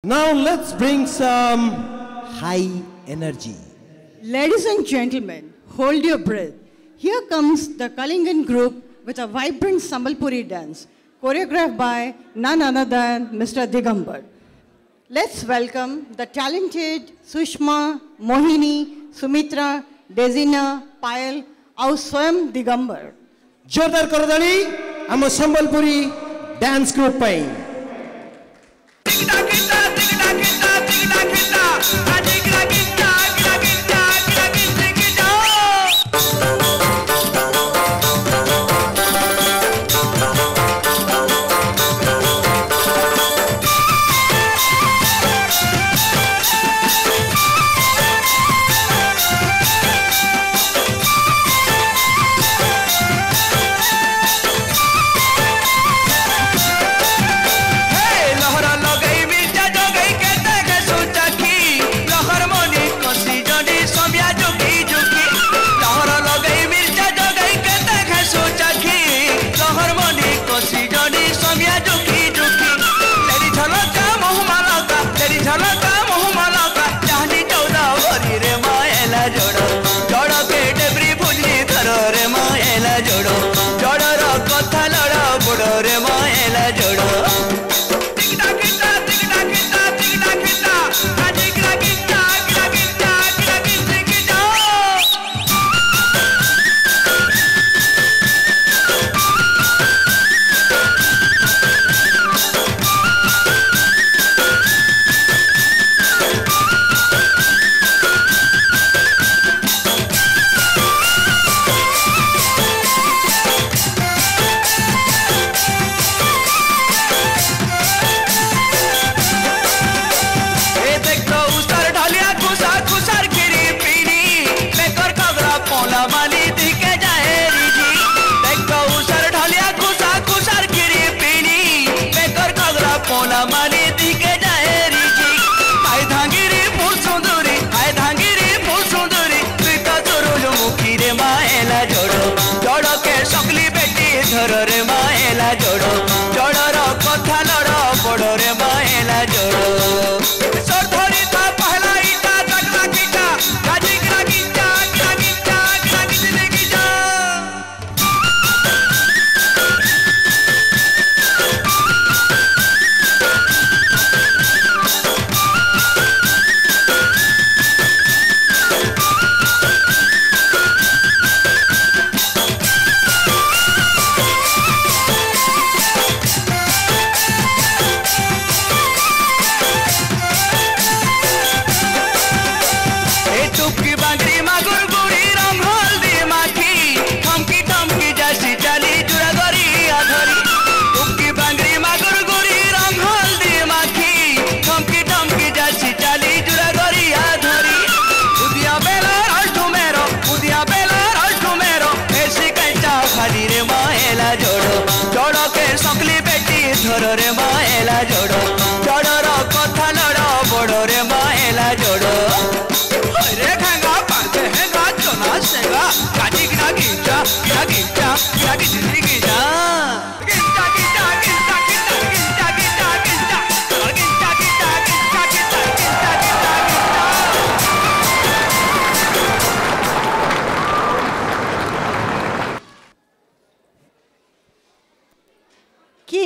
Now let's bring some high energy. Ladies and gentlemen, hold your breath. Here comes the Kalingan group with a vibrant Sambalpuri dance, choreographed by none other than Mr. Digambar. Let's welcome the talented Sushma, Mohini, Sumitra, Dezina, Payal, our Swam Digambar. Jodar Karadani, I'm a Sambalpuri dance group.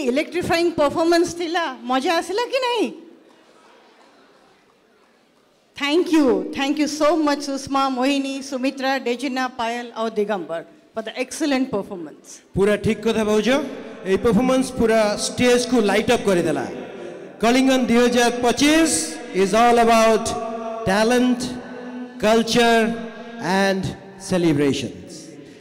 Electrifying performance thila, maja asila ki nahi? Thank you so much Susma, Mohini, Sumitra, Dejina, Payal और Digambar for the excellent performance. पूरा ठीक कथा भाउजो ए performance पूरा stage को light up कर देला. Kalingan 2025 is all about talent, culture and celebration.